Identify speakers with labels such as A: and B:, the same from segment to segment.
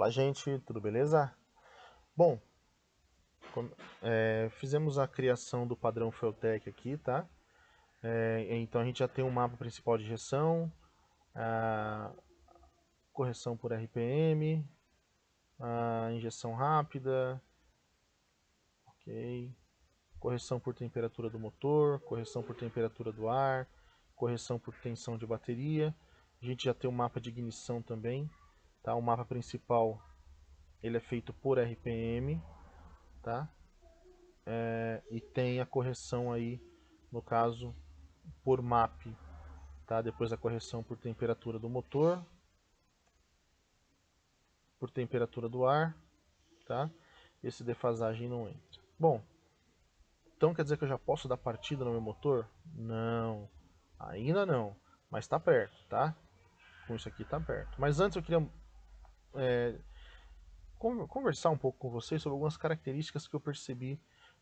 A: Fala, gente, tudo beleza? Bom, fizemos a criação do padrão Feltec aqui, tá? Então a gente já tem um mapa principal de injeção, a correção por RPM, a injeção rápida, ok, correção por temperatura do motor, correção por temperatura do ar, correção por tensão de bateria. A gente já tem o mapa de ignição também, tá? O mapa principal ele é feito por RPM, tá? E tem a correção aí, no caso, por MAP, tá? Depois a correção por temperatura do motor, por temperatura do ar, tá? Esse defasagem não entra. Bom, então quer dizer que eu já posso dar partida no meu motor? Não, ainda não, mas está perto, tá? Com isso aqui está perto. Mas antes eu queria conversar um pouco com vocês sobre algumas características que eu percebi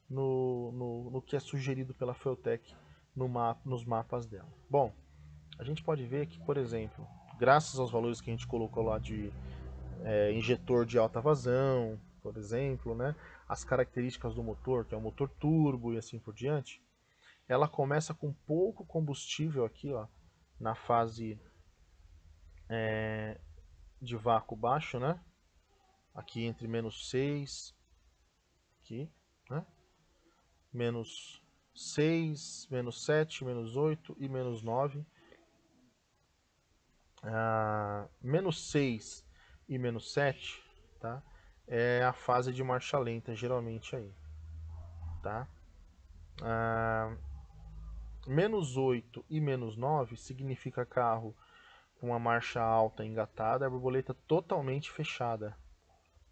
A: no que é sugerido pela Feltec nos mapas dela. Bom, a gente pode ver que, por exemplo, graças aos valores que a gente colocou lá de injetor de alta vazão, por exemplo, né, as características do motor, que é o motor turbo e assim por diante, ela começa com pouco combustível aqui, ó, na fase de vácuo baixo, né, aqui entre -6, aqui, né, -6, -7, -8 e -9. -6 e -7, tá? É a fase de marcha lenta, geralmente aí, tá? -8 e -9 significa carro com a marcha alta engatada, a borboleta totalmente fechada,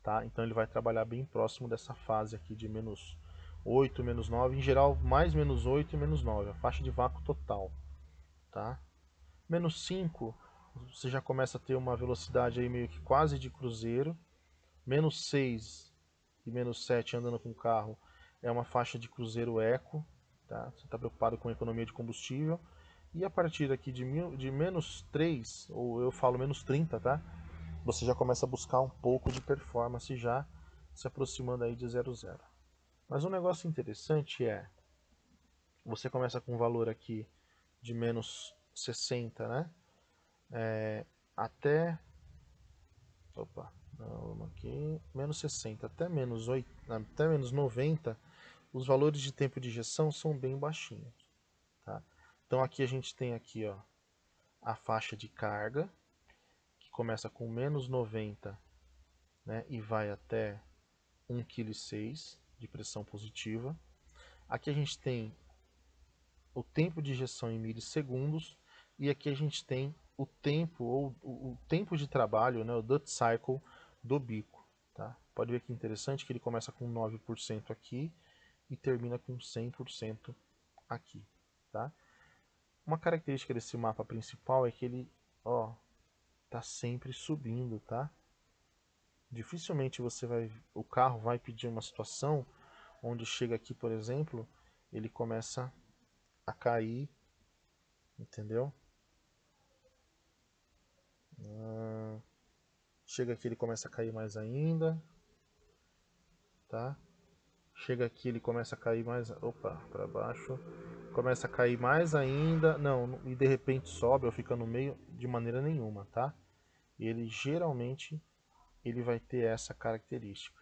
A: tá? Então ele vai trabalhar bem próximo dessa fase aqui de -8, -9, em geral mais -8 e -9, a faixa de vácuo total, tá? -5 você já começa a ter uma velocidade aí meio que quase de cruzeiro. -6 e -7 andando com o carro é uma faixa de cruzeiro eco, tá? Você está preocupado com a economia de combustível. E a partir aqui de -3, ou eu falo -30, tá? Você já começa a buscar um pouco de performance já se aproximando aí de 0,0. Mas um negócio interessante é, você começa com um valor aqui de -60, né? Até, opa, não, aqui, -60 até -8, até -90, os valores de tempo de injeção são bem baixinhos, tá? Então aqui a gente tem aqui, ó, a faixa de carga, que começa com -90, né, e vai até 1,6 kg de pressão positiva. Aqui a gente tem o tempo de injeção em milissegundos, e aqui a gente tem o tempo, ou o tempo de trabalho, né, o Dutt Cycle do bico. Tá? Pode ver que interessante que ele começa com 9% aqui e termina com 100% aqui. Tá? Uma característica desse mapa principal é que ele está sempre subindo. Tá? Dificilmente o carro vai pedir uma situação onde chega aqui, por exemplo, ele começa a cair, entendeu? Chega aqui ele começa a cair mais ainda, tá? Chega aqui ele começa a cair mais, opa, para baixo, começa a cair mais ainda, não, e de repente sobe ou fica no meio, de maneira nenhuma, tá? Ele geralmente ele vai ter essa característica,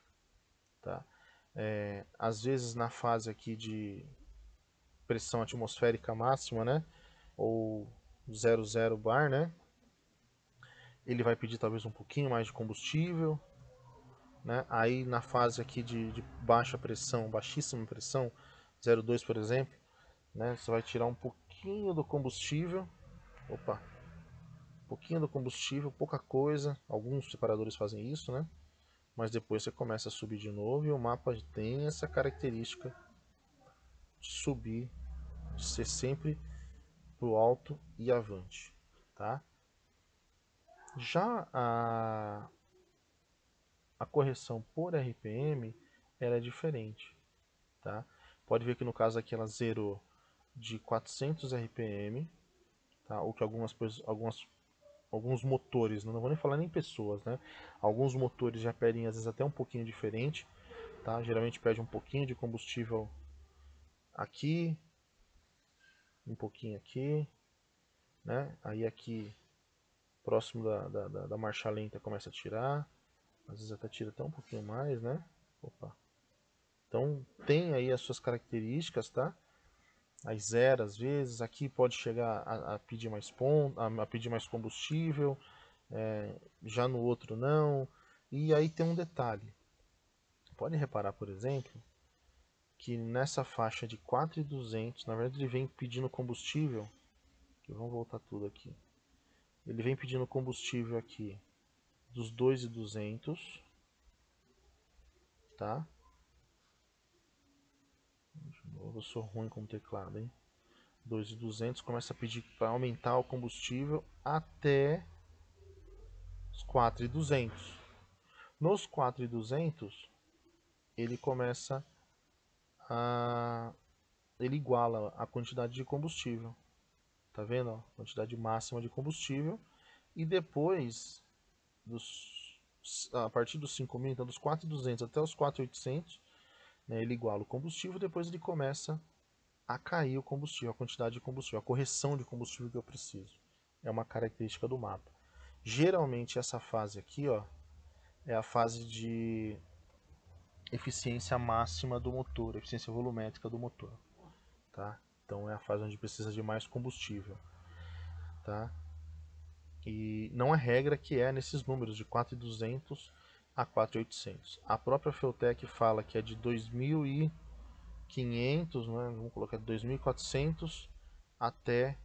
A: tá? Às vezes na fase aqui de pressão atmosférica máxima, né? Ou 00 bar, né? Ele vai pedir talvez um pouquinho mais de combustível, né? Aí na fase aqui de baixa pressão, baixíssima pressão, 0,2 por exemplo, né? Você vai tirar um pouquinho do combustível, opa, um pouquinho do combustível, pouca coisa, alguns separadores fazem isso, né? Mas depois você começa a subir de novo e o mapa tem essa característica de subir, de ser sempre pro alto e avante, tá? Já a correção por RPM ela é diferente, tá? Pode ver que no caso aqui ela zerou de 400 RPM, tá? O que algumas alguns motores, não vou nem falar nem pessoas, né? Alguns motores já pedem às vezes até um pouquinho diferente, tá? Geralmente pede um pouquinho de combustível aqui, um pouquinho aqui, né? Aí aqui próximo da marcha lenta começa a tirar, às vezes até tira até um pouquinho mais, né? Opa. Então tem aí as suas características, tá? As zero às vezes, aqui pode chegar a pedir mais ponto, a pedir mais combustível, já no outro não. E aí tem um detalhe. Pode reparar, por exemplo, que nessa faixa de 4.200, na verdade ele vem pedindo combustível, que vamos voltar tudo aqui. Ele vem pedindo combustível aqui dos 2.200, tá? Eu sou ruim com o teclado, hein? 2.200, começa a pedir para aumentar o combustível até os 4.200. Nos 4.200, ele começa a... ele iguala a quantidade de combustível. Tá vendo? Ó? Quantidade máxima de combustível. E depois, a partir dos 5.000, então dos 4.200 até os 4.800, né, ele iguala o combustível. Depois ele começa a cair o combustível, a quantidade de combustível, a correção de combustível que eu preciso. É uma característica do mapa. Geralmente essa fase aqui, ó, é a fase de eficiência máxima do motor, eficiência volumétrica do motor, tá? Então é a fase onde precisa de mais combustível, tá? E não é regra que é nesses números de 4.200 a 4.800. A própria Feltec fala que é de 2.500, né? Vamos colocar 2.400 até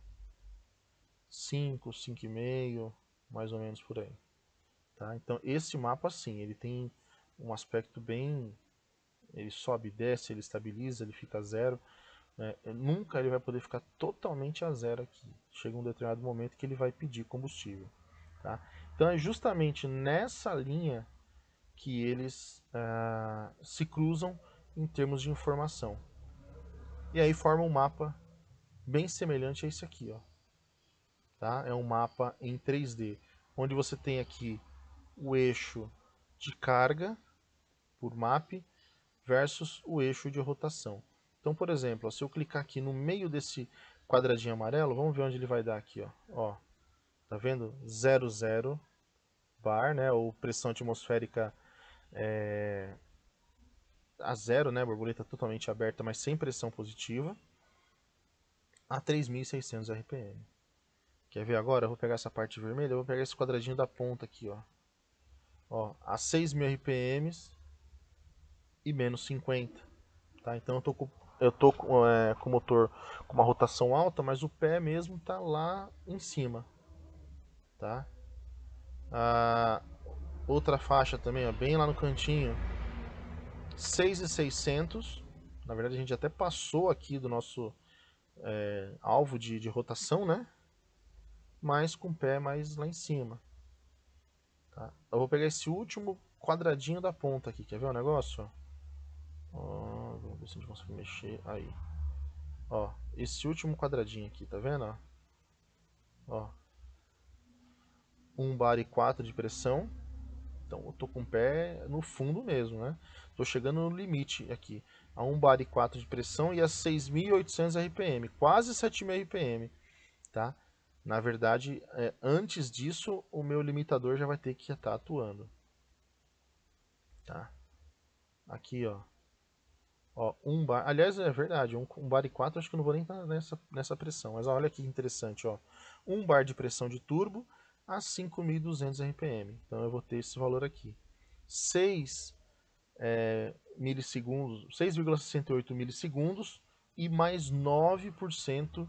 A: 5, 5,5, mais ou menos por aí. Tá? Então esse mapa sim, ele tem um aspecto bem, ele sobe, desce, ele estabiliza, ele fica zero, né? Nunca ele vai poder ficar totalmente a zero aqui. Chega um determinado momento que ele vai pedir combustível. Tá? Então é justamente nessa linha que eles se cruzam em termos de informação. E aí forma um mapa bem semelhante a esse aqui, ó. Tá? É um mapa em 3D, onde você tem aqui o eixo de carga por map versus o eixo de rotação. Então, por exemplo, se eu clicar aqui no meio desse quadradinho amarelo, vamos ver onde ele vai dar aqui, ó. Tá vendo? 00 bar, né? Ou pressão atmosférica a zero, né? Borboleta totalmente aberta, mas sem pressão positiva, a 3.600 RPM. Quer ver agora? Eu vou pegar essa parte vermelha, eu vou pegar esse quadradinho da ponta aqui, ó, a 6.000 RPM e menos 50. Tá? Então eu tô com o motor com uma rotação alta, mas o pé mesmo tá lá em cima. Tá? A outra faixa também, ó, bem lá no cantinho, 6.600. Na verdade a gente até passou aqui do nosso alvo de rotação, né? Mas com o pé mais lá em cima. Tá? Eu vou pegar esse último quadradinho da ponta aqui, quer ver o negócio? Ó, vamos ver se a gente consegue mexer. Aí. Ó, esse último quadradinho aqui, tá vendo? Ó, 1 bar e 4 de pressão. Então eu tô com o pé no fundo mesmo, né? Tô chegando no limite aqui. A 1 bar e 4 de pressão e a 6.800 RPM, quase 7.000 RPM, tá? Na verdade, antes disso, o meu limitador já vai ter que estar atuando. Tá? Aqui, ó, 1 bar. Aliás, é verdade, 1 bar e 4 acho que eu não vou nem estar nessa pressão. Mas olha que interessante, ó. 1 bar de pressão de turbo a 5.200 RPM. Então eu vou ter esse valor aqui. 6 milissegundos, 6,68 milissegundos e mais 9%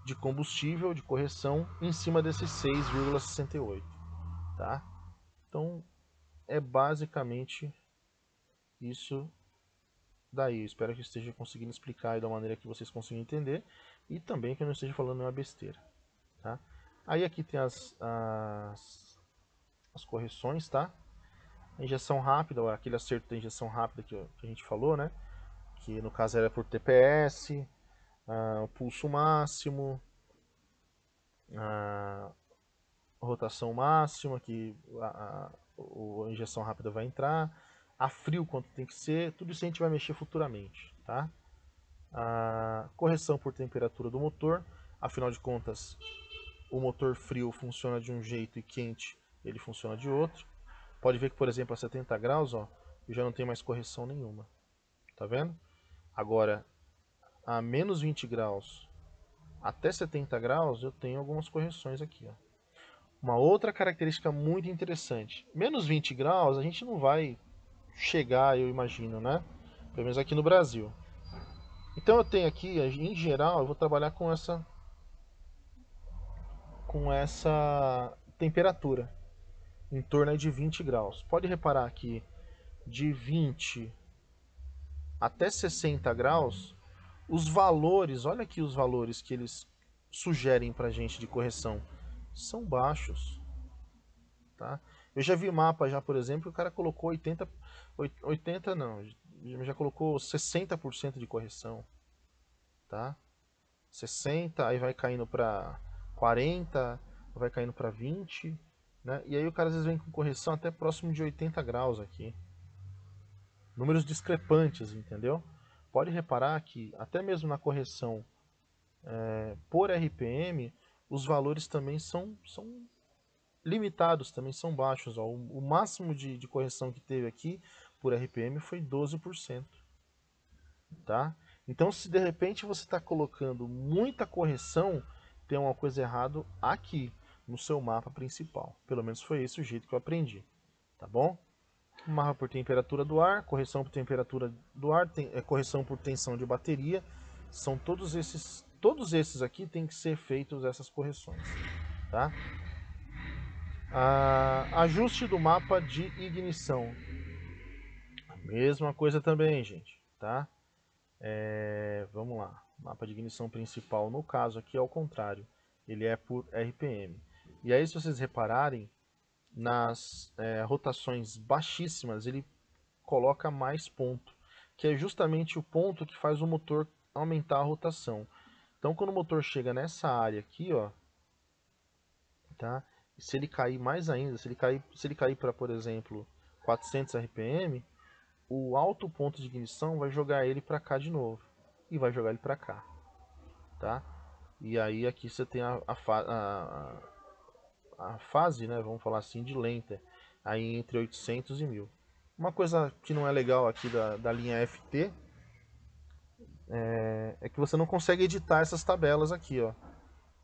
A: de combustível, de correção, em cima desses 6,68. Tá? Então é basicamente isso daí. Espero que eu esteja conseguindo explicar da maneira que vocês consigam entender e também que eu não esteja falando nenhuma besteira. Tá? Aí aqui tem as correções, tá? A injeção rápida, aquele acerto da injeção rápida que a gente falou, né? Que no caso era por TPS, o pulso máximo, rotação máxima, que a injeção rápida vai entrar, a frio quanto tem que ser, tudo isso a gente vai mexer futuramente, tá? A correção por temperatura do motor, afinal de contas, o motor frio funciona de um jeito e quente ele funciona de outro. Pode ver que, por exemplo, a 70 graus, ó, eu já não tenho mais correção nenhuma, tá vendo? Agora, a menos 20 graus até 70 graus, eu tenho algumas correções aqui, ó. Uma outra característica muito interessante, menos 20 graus a gente não vai chegar, eu imagino, né? Pelo menos aqui no Brasil. Então eu tenho aqui, em geral, eu vou trabalhar com essa temperatura, em torno de 20 graus. Pode reparar que de 20 até 60 graus, os valores, olha aqui os valores que eles sugerem para a gente de correção, são baixos. Tá? Eu já vi mapa já, por exemplo, o cara colocou 80 não, já colocou 60% de correção, tá? 60, aí vai caindo para 40, vai caindo para 20, né? E aí o cara às vezes vem com correção até próximo de 80 graus aqui. Números discrepantes, entendeu? Pode reparar que até mesmo na correção por RPM, os valores também são limitados, também são baixos. Ó. O máximo de correção que teve aqui por RPM foi 12%. Tá? Então, se de repente você está colocando muita correção, tem uma coisa errada aqui no seu mapa principal. Pelo menos foi esse o jeito que eu aprendi. Tá bom? Mapa por temperatura do ar, correção por temperatura do ar, correção por tensão de bateria. São todos esses aqui tem que ser feitos essas correções. Tá? Ajuste do mapa de ignição. A mesma coisa também, gente, tá? Vamos lá. Mapa de ignição principal, no caso aqui, é ao contrário. Ele é por RPM. E aí, se vocês repararem, nas rotações baixíssimas, ele coloca mais ponto, que é justamente o ponto que faz o motor aumentar a rotação. Então, quando o motor chega nessa área aqui, ó, tá? Se ele cair mais ainda, se ele cair para, por exemplo, 400 RPM, o alto ponto de ignição vai jogar ele para cá de novo e vai jogar ele para cá, tá? E aí aqui você tem a fase, né, vamos falar assim, de lenta, aí entre 800 e 1000. Uma coisa que não é legal aqui da linha FT é que você não consegue editar essas tabelas aqui, ó.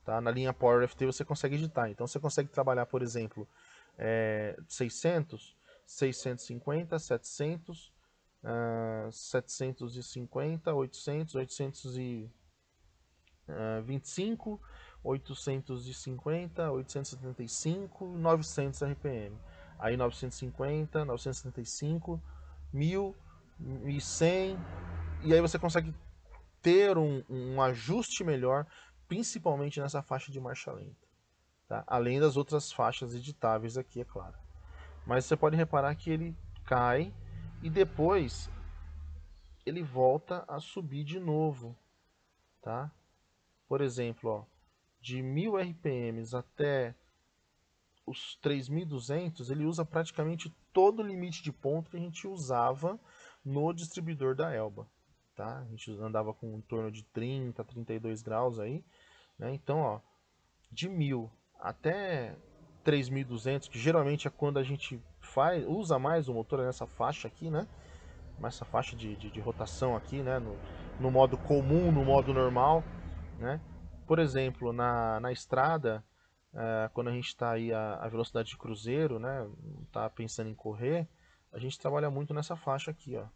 A: Tá? Na linha Power FT você consegue editar. Então você consegue trabalhar, por exemplo, 600, 650, 700, 750, 800, 825, 850, 875, 900 RPM. Aí 950, 975, 1000, 1100. E aí você consegue ter um ajuste melhor, principalmente nessa faixa de marcha lenta. Tá? Além das outras faixas editáveis aqui, é claro. Mas você pode reparar que ele cai e depois ele volta a subir de novo. Tá? Por exemplo, ó, de 1000 RPMs até os 3200, ele usa praticamente todo o limite de ponto que a gente usava no distribuidor da Elba. Tá? A gente andava com em torno de 30, 32 graus aí, né? Então, ó, de 1000 até 3200, que geralmente é quando a gente usa mais o motor nessa faixa aqui, né? Nessa faixa de rotação aqui, né? No modo comum, no modo normal, né? Por exemplo, na estrada, quando a gente está aí a velocidade de cruzeiro, né? Tá pensando em correr, a gente trabalha muito nessa faixa aqui, ó.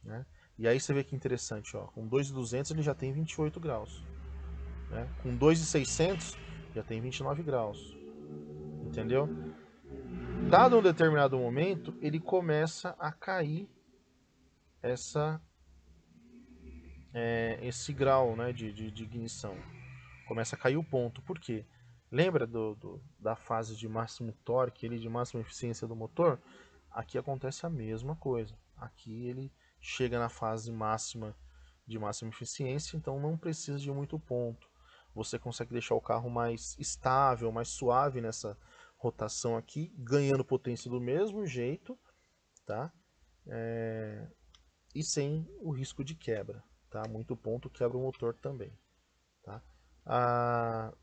A: Né? E aí você vê que interessante, ó, com 2.200 ele já tem 28 graus. Né? Com 2.600 já tem 29 graus. Entendeu? Dado um determinado momento, ele começa a cair esse grau, né, de ignição. Começa a cair o ponto. Por quê? Lembra da fase de máximo torque, de máxima eficiência do motor? Aqui acontece a mesma coisa. Aqui ele chega na fase máxima de máxima eficiência, então não precisa de muito ponto. você consegue deixar o carro mais estável, mais suave nessa rotação aqui, ganhando potência do mesmo jeito, tá? E sem o risco de quebra, tá? Muito ponto quebra o motor também, tá? Ah,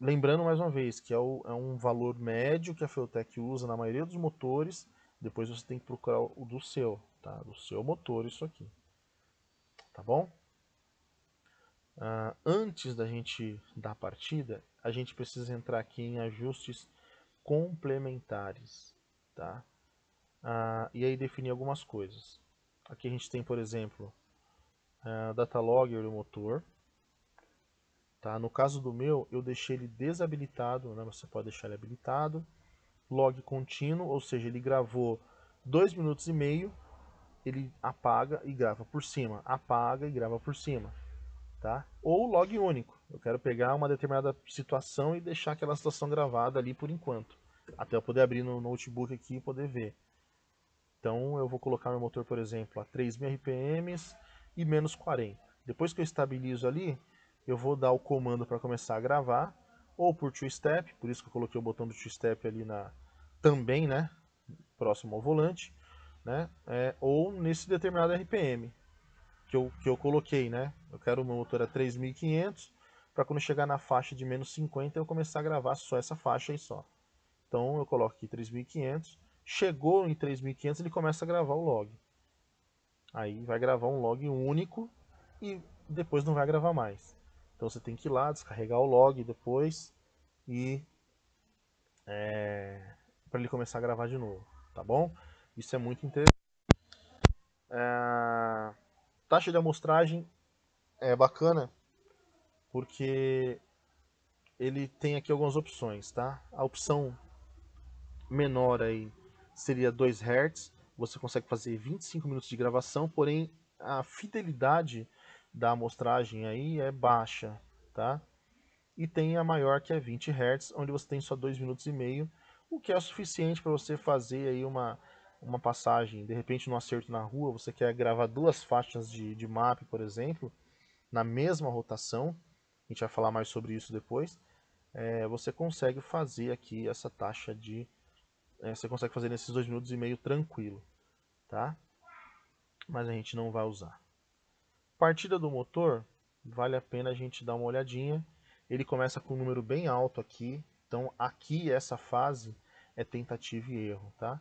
A: lembrando mais uma vez que é um valor médio que a Feutec usa na maioria dos motores. Depois você tem que procurar o do seu, tá? Do seu motor, isso aqui, tá bom? Antes da gente dar partida, a gente precisa entrar aqui em ajustes complementares, tá? E aí definir algumas coisas. Aqui a gente tem, por exemplo, data logger do motor. Tá? No caso do meu, eu deixei ele desabilitado, né? Você pode deixar ele habilitado. Log contínuo, ou seja, ele gravou 2 minutos e meio, ele apaga e grava por cima, apaga e grava por cima. Tá? Ou log único, eu quero pegar uma determinada situação e deixar aquela situação gravada ali por enquanto, até eu poder abrir no notebook aqui e poder ver. Então eu vou colocar meu motor, por exemplo, a 3.000 RPMs e menos 40. Depois que eu estabilizo ali, eu vou dar o comando para começar a gravar, ou por two-step, por isso que eu coloquei o botão do two-step ali também, né, próximo ao volante, né, ou nesse determinado RPM que eu coloquei, né. Eu quero o meu motor a 3.500, para quando chegar na faixa de menos 50 eu começar a gravar só essa faixa aí só. Então eu coloco aqui 3.500, chegou em 3.500 ele começa a gravar o log. Aí vai gravar um log único e depois não vai gravar mais. Então você tem que ir lá, descarregar o log depois e para ele começar a gravar de novo, tá bom? Isso é muito interessante. Taxa de amostragem é bacana porque ele tem aqui algumas opções, tá? A opção menor aí seria 2 Hz, você consegue fazer 25 minutos de gravação, porém a fidelidade da amostragem aí é baixa, tá? E tem a maior que é 20 Hz, onde você tem só 2 minutos e meio, o que é suficiente para você fazer aí uma passagem, de repente no acerto na rua, você quer gravar 2 faixas de map, por exemplo, na mesma rotação, a gente vai falar mais sobre isso depois, você consegue fazer aqui essa taxa de você consegue fazer nesses 2 minutos e meio tranquilo, tá? Mas a gente não vai usar. Partida do motor, vale a pena a gente dar uma olhadinha. Ele começa com um número bem alto aqui, então aqui essa fase é tentativa e erro, tá?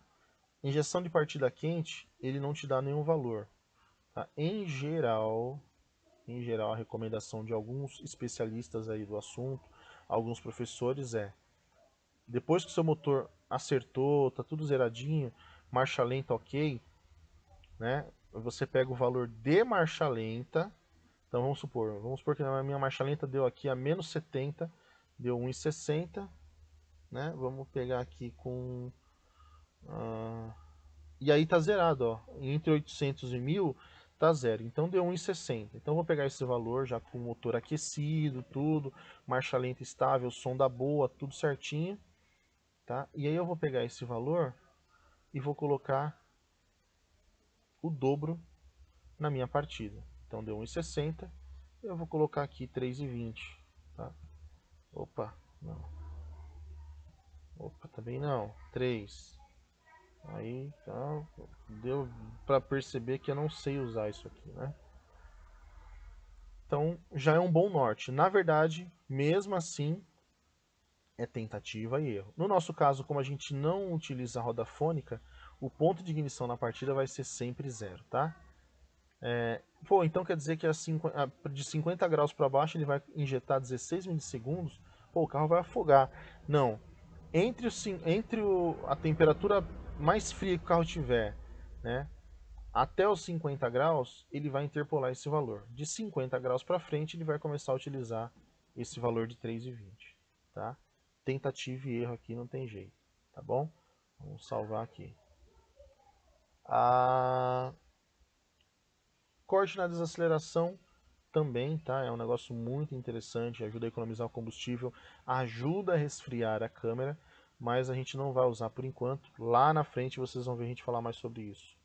A: Injeção de partida quente, ele não te dá nenhum valor, tá? Em geral a recomendação de alguns especialistas aí do assunto, alguns professores depois que o seu motor acertou, tá tudo zeradinho, marcha lenta ok, né? Você pega o valor de marcha lenta. Então vamos supor que a minha marcha lenta deu aqui a menos 70, deu 1,60, né? Vamos pegar aqui com e aí tá zerado, ó. Entre 800 e 1000 tá zero. Então deu 1,60. Então vou pegar esse valor já com o motor aquecido, tudo, marcha lenta estável, sonda boa, tudo certinho, tá? E aí eu vou pegar esse valor e vou colocar o dobro na minha partida. Então deu 1,60, eu vou colocar aqui 3,20, tá? Opa, não. Opa, também não. 3. Aí, tá, deu para perceber que eu não sei usar isso aqui, né? Então, já é um bom norte. Na verdade, mesmo assim, é tentativa e erro. No nosso caso, como a gente não utiliza a roda fônica, o ponto de ignição na partida vai ser sempre zero, tá? Pô, então quer dizer que de 50 graus para baixo ele vai injetar 16 milissegundos? Pô, o carro vai afogar. Não. A temperatura mais fria que o carro tiver, né, até os 50 graus, ele vai interpolar esse valor. De 50 graus para frente, ele vai começar a utilizar esse valor de 3,20. Tá? Tentativa e erro aqui não tem jeito. Tá bom? Vamos salvar aqui. A corte na desaceleração também, tá? É um negócio muito interessante, ajuda a economizar o combustível, ajuda a resfriar a câmera, mas a gente não vai usar por enquanto. Lá na frente vocês vão ver a gente falar mais sobre isso,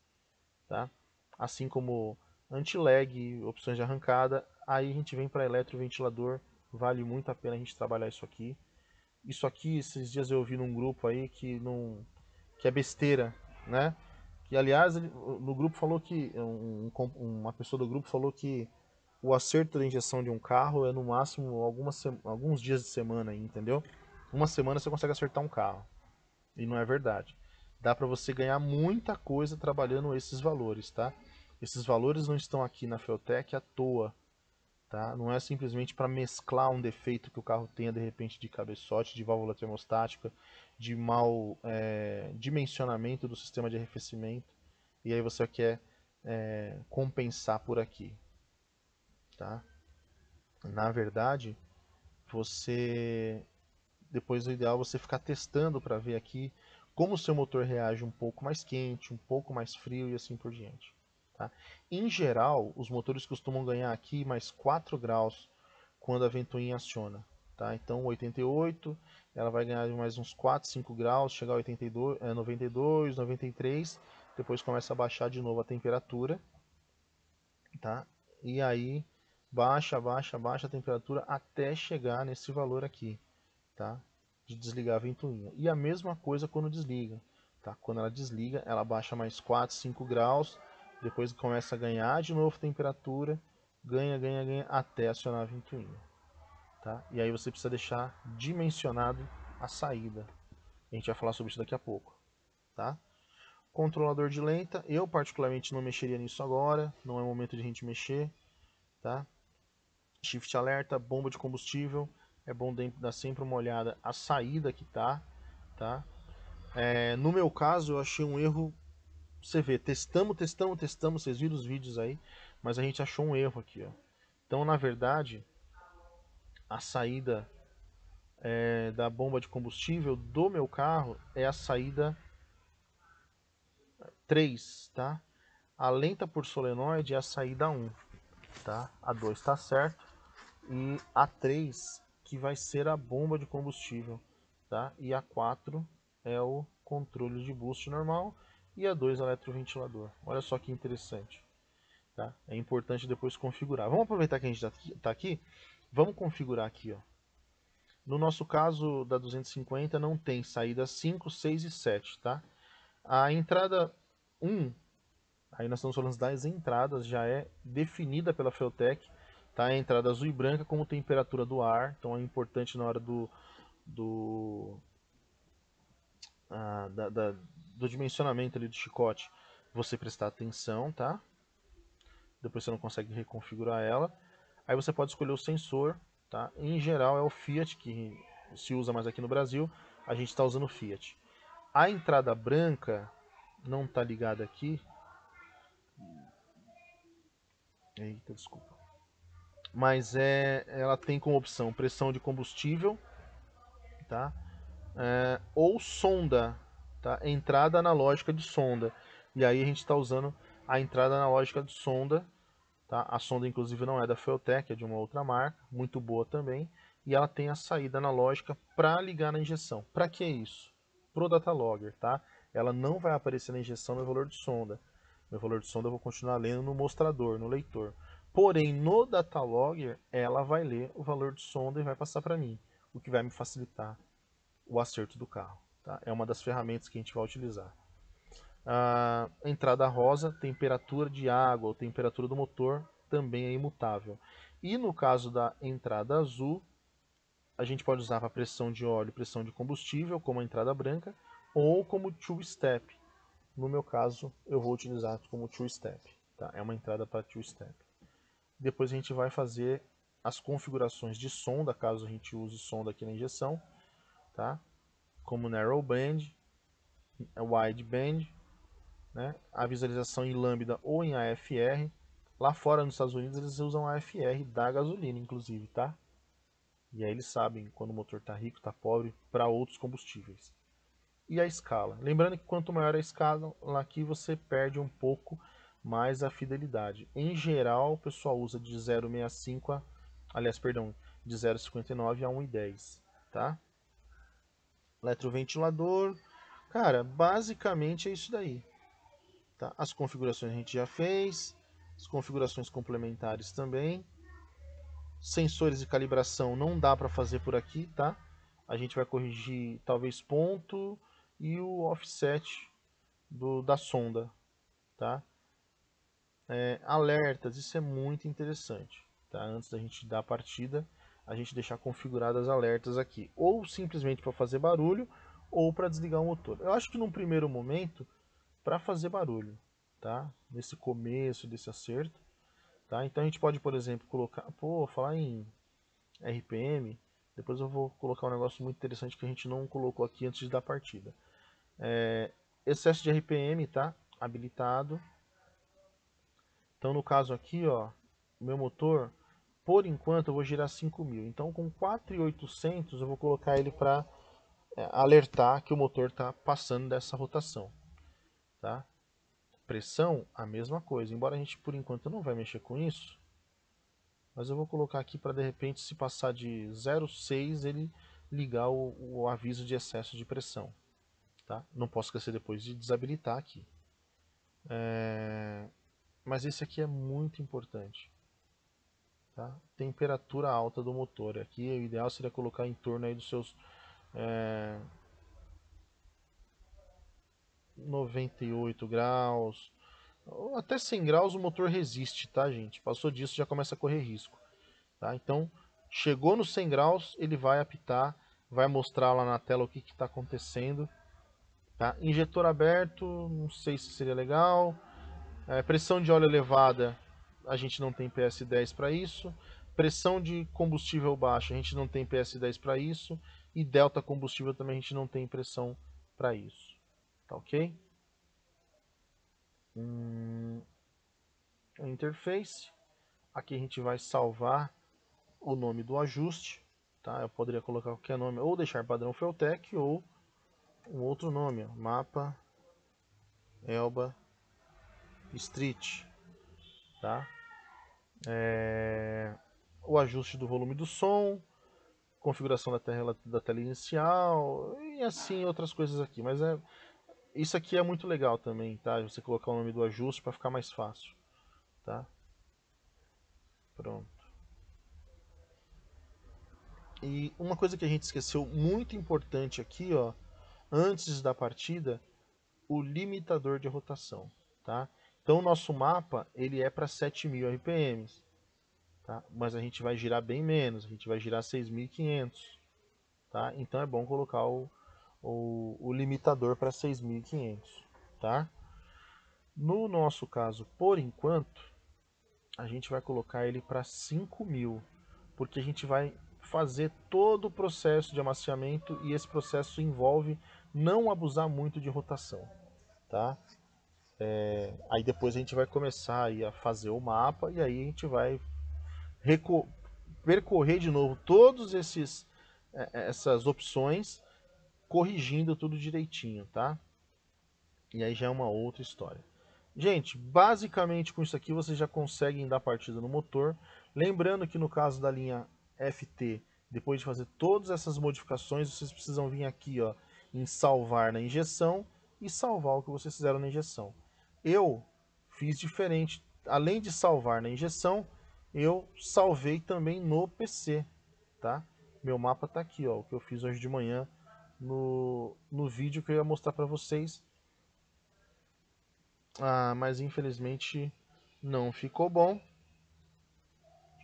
A: tá? Assim como anti-lag, opções de arrancada, aí a gente vem para eletroventilador Vale muito a pena a gente trabalhar isso aqui. Isso aqui, esses dias eu ouvi num grupo aí que não, que é besteira, né? Que aliás, no grupo falou que uma pessoa do grupo falou que o acerto da injeção de um carro é no máximo alguns dias de semana, entendeu? Uma semana você consegue acertar um carro. E não é verdade. Dá para você ganhar muita coisa trabalhando esses valores, tá? Esses valores não estão aqui na Feltec à toa, tá? Não é simplesmente para mesclar um defeito que o carro tenha de repente de cabeçote, de válvula termostática, de mau dimensionamento do sistema de arrefecimento, e aí você quer compensar por aqui, tá? Na verdade, você depois o ideal é você ficar testando para ver aqui como o seu motor reage um pouco mais quente, um pouco mais frio e assim por diante. Tá? Em geral, os motores costumam ganhar aqui mais 4 graus quando a ventoinha aciona. Tá? Então 88, ela vai ganhar mais uns 4, 5 graus, chegar a 82, 92, 93, depois começa a baixar de novo a temperatura. Tá? E aí baixa, baixa, baixa a temperatura até chegar nesse valor aqui. Tá? De desligar a ventoinha. E a mesma coisa quando desliga. Tá? Quando ela desliga, ela baixa mais 4, 5 graus, depois começa a ganhar de novo temperatura, ganha, ganha, ganha, até acionar a ventoinha. Tá? E aí você precisa deixar dimensionado a saída. A gente vai falar sobre isso daqui a pouco. Tá? Controlador de lenta, eu particularmente não mexeria nisso agora, não é o momento de a gente mexer. Tá? Shift alerta, bomba de combustível, é bom dar sempre uma olhada a saída que tá. No meu caso, eu achei um erro. Você vê, testamos, vocês viram os vídeos aí, mas a gente achou um erro aqui, ó. Então, na verdade, a saída da bomba de combustível do meu carro é a saída 3, tá? A lenta por solenoide é a saída 1, tá? A 2 está certo e a 3 que vai ser a bomba de combustível, tá? E a 4 é o controle de boost normal e a 2 é o eletroventilador. Olha só que interessante, tá? É importante depois configurar. Vamos aproveitar que a gente está aqui, vamos configurar aqui, ó. No nosso caso da 250 não tem saída 5, 6 e 7, tá? A entrada 1, aí nós estamos falando das entradas, já é definida pela Feltec, tá? A entrada azul e branca como temperatura do ar, então é importante na hora do, ah, do dimensionamento ali do chicote você prestar atenção, tá? Depois você não consegue reconfigurar ela. Aí você pode escolher o sensor, tá? Em geral é o Fiat, que se usa mais aqui no Brasil, a gente está usando o Fiat. A entrada branca não está ligada aqui. Eita, desculpa. Mas ela tem como opção pressão de combustível, tá? Ou sonda, tá? Entrada analógica de sonda. E aí a gente está usando a entrada analógica de sonda, tá? A sonda inclusive não é da Feltec, é de uma outra marca, muito boa também. E ela tem a saída analógica para ligar na injeção. Para que isso? Pro datalogger, tá? Ela não vai aparecer na injeção no valor de sonda. Meu valor de sonda eu vou continuar lendo no mostrador, no leitor. Porém, no datalogger, ela vai ler o valor de sonda e vai passar para mim, o que vai me facilitar o acerto do carro. Tá? É uma das ferramentas que a gente vai utilizar. A entrada rosa, temperatura de água ou temperatura do motor também é imutável. E no caso da entrada azul, a gente pode usar para pressão de óleo, pressão de combustível, como a entrada branca, ou como two-step. No meu caso, eu vou utilizar como two-step. Tá? É uma entrada para two-step. Depois a gente vai fazer as configurações de sonda, caso a gente use sonda aqui na injeção, tá? Como narrow band, wide band, né? A visualização em lambda ou em AFR. Lá fora nos Estados Unidos eles usam AFR da gasolina, inclusive, tá? E aí eles sabem quando o motor está rico, está pobre, para outros combustíveis. E a escala. Lembrando que quanto maior a escala, aqui você perde um pouco mais a fidelidade. Em geral, o pessoal usa de 0,65 a, aliás, perdão, de 0,59 a 1,10, tá? Eletroventilador, cara, basicamente é isso daí. Tá? As configurações a gente já fez, as configurações complementares também. Sensores de calibração não dá para fazer por aqui, tá? A gente vai corrigir talvez ponto e o offset da sonda, tá? Alertas, isso é muito interessante, tá? Antes da gente dar a partida, a gente deixar configuradas alertas aqui, ou simplesmente para fazer barulho, ou para desligar o motor. Eu acho que num primeiro momento, para fazer barulho, tá? Nesse começo desse acerto, tá? Então a gente pode, por exemplo, colocar, falar em RPM, depois eu vou colocar um negócio muito interessante que a gente não colocou aqui antes de dar a partida. Excesso de RPM, tá? Habilitado. Então no caso aqui, ó, o meu motor, por enquanto eu vou girar 5.000. Então com 4.800 eu vou colocar ele para alertar que o motor está passando dessa rotação, tá? Pressão, a mesma coisa. Embora a gente por enquanto não vai mexer com isso, mas eu vou colocar aqui para de repente se passar de 0,6 ele ligar o aviso de excesso de pressão, tá? Não posso esquecer depois de desabilitar aqui. Mas esse aqui é muito importante. Tá? Temperatura alta do motor. Aqui o ideal seria colocar em torno aí dos seus 98 graus, ou até 100 graus o motor resiste, tá, gente? Passou disso já começa a correr risco. Tá? Então, chegou nos 100 graus, ele vai apitar, vai mostrar lá na tela o que está acontecendo. Tá? Injetor aberto, não sei se seria legal. Pressão de óleo elevada, a gente não tem PS10 para isso. Pressão de combustível baixa, a gente não tem PS10 para isso. E delta combustível também a gente não tem pressão para isso. Tá ok? A interface. Aqui a gente vai salvar o nome do ajuste. Tá? Eu poderia colocar qualquer nome, ou deixar padrão Feltec, ou um outro nome. Ó, mapa Elba Street. Tá? O ajuste do volume do som, configuração da tela inicial e assim outras coisas aqui. Mas isso aqui é muito legal também, tá? Você colocar o nome do ajuste para ficar mais fácil, tá? Pronto. E uma coisa que a gente esqueceu muito importante aqui, ó, antes da partida, o limitador de rotação, tá? Então o nosso mapa ele é para 7.000 RPMs, tá? Mas a gente vai girar bem menos, a gente vai girar 6.500, tá? Então é bom colocar o limitador para 6.500, tá? No nosso caso, por enquanto, a gente vai colocar ele para 5.000, porque a gente vai fazer todo o processo de amaciamento e esse processo envolve não abusar muito de rotação, tá? Aí depois a gente vai começar aí a fazer o mapa e aí a gente vai percorrer de novo todos essas opções, corrigindo tudo direitinho, tá? E aí já é uma outra história. Gente, basicamente com isso aqui vocês já conseguem dar partida no motor. Lembrando que no caso da linha FT, depois de fazer todas essas modificações, vocês precisam vir aqui, ó, em salvar na injeção e salvar o que vocês fizeram na injeção. Eu fiz diferente. Além de salvar na injeção, eu salvei também no PC, tá? Meu mapa está aqui, ó, o que eu fiz hoje de manhã no vídeo que eu ia mostrar para vocês. Mas infelizmente não ficou bom.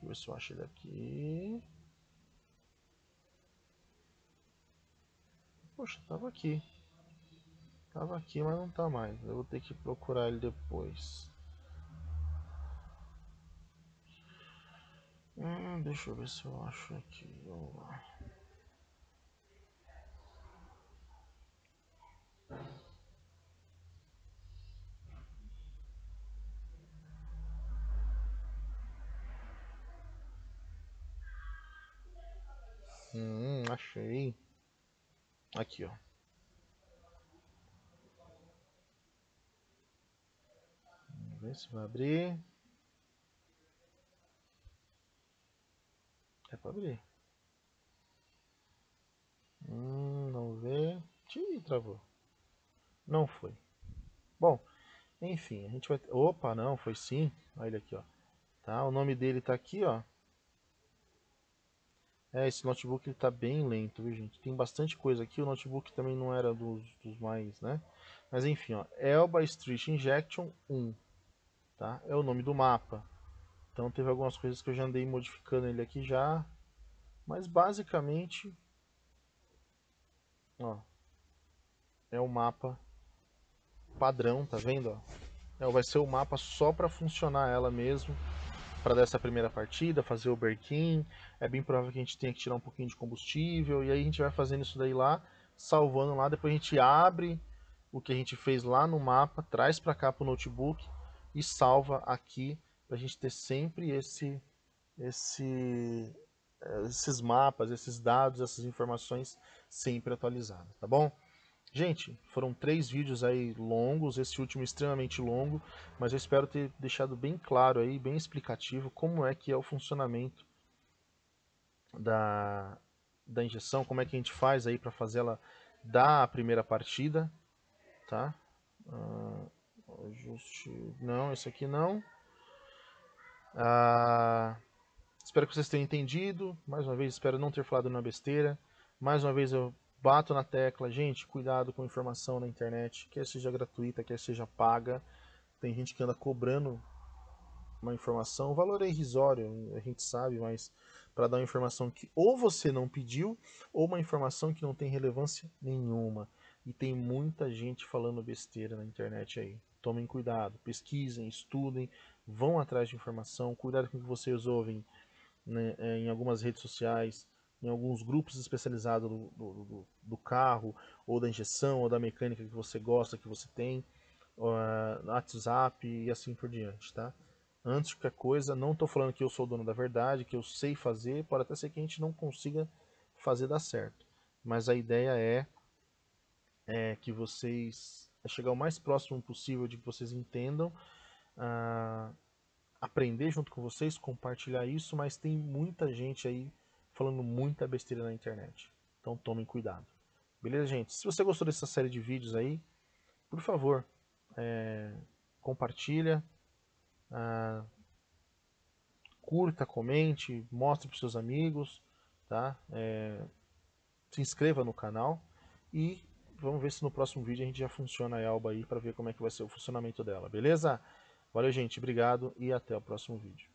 A: Deixa eu ver se eu acho ele aqui. Poxa, tava aqui. Tava aqui, mas não tá mais. Eu vou ter que procurar ele depois. Deixa eu ver se eu acho aqui. Vamos lá. Achei. Aqui, ó. Vamos ver se vai abrir. É pra abrir. Não vê. Ih, travou. Não foi. Bom, enfim, a gente vai. Opa, não, foi sim. Olha ele aqui, ó. Tá, o nome dele tá aqui, ó. Esse notebook ele tá bem lento, viu, gente? Tem bastante coisa aqui, o notebook também não era dos mais, né? Mas enfim, ó, Elba Street Injection 1, tá? É o nome do mapa. Então teve algumas coisas que eu já andei modificando ele aqui já, mas basicamente, ó, é o mapa padrão, tá vendo? Ó? Vai ser o mapa só para funcionar ela mesmo, para dessa primeira partida, fazer o Berkin. É bem provável que a gente tenha que tirar um pouquinho de combustível, e aí a gente vai fazendo isso daí lá, salvando lá, depois a gente abre o que a gente fez lá no mapa, traz para cá para o notebook e salva aqui, para a gente ter sempre esse, esses mapas, esses dados, essas informações sempre atualizadas, tá bom? Gente, foram 3 vídeos aí longos, esse último extremamente longo, mas eu espero ter deixado bem claro aí, bem explicativo, como é que é o funcionamento da, da injeção, como é que a gente faz aí para fazer ela dar a primeira partida, tá? Ajuste, não, esse aqui não. Ah, espero que vocês tenham entendido, mais uma vez espero não ter falado nenhuma besteira, mais uma vez eu bato na tecla, gente, cuidado com informação na internet, quer seja gratuita, quer seja paga. Tem gente que anda cobrando uma informação, o valor é irrisório, a gente sabe, mas para dar uma informação que ou você não pediu, ou uma informação que não tem relevância nenhuma. E tem muita gente falando besteira na internet aí. Tomem cuidado, pesquisem, estudem, vão atrás de informação, cuidado com o que vocês ouvem, né, em algumas redes sociais, em alguns grupos especializados do carro, ou da injeção, ou da mecânica que você gosta, que você tem, WhatsApp e assim por diante, tá? Antes de qualquer coisa, não estou falando que eu sou o dono da verdade, que eu sei fazer, pode até ser que a gente não consiga fazer dar certo. Mas a ideia é que vocês, chegar o mais próximo possível de que vocês entendam, ah, aprender junto com vocês, compartilhar isso, mas tem muita gente aí falando muita besteira na internet. Então tomem cuidado. Beleza, gente? Se você gostou dessa série de vídeos aí, por favor, compartilha, curta, comente, mostre para os seus amigos, tá? Se inscreva no canal e vamos ver se no próximo vídeo a gente já funciona a Elba aí para ver como é que vai ser o funcionamento dela, beleza? Valeu, gente, obrigado e até o próximo vídeo.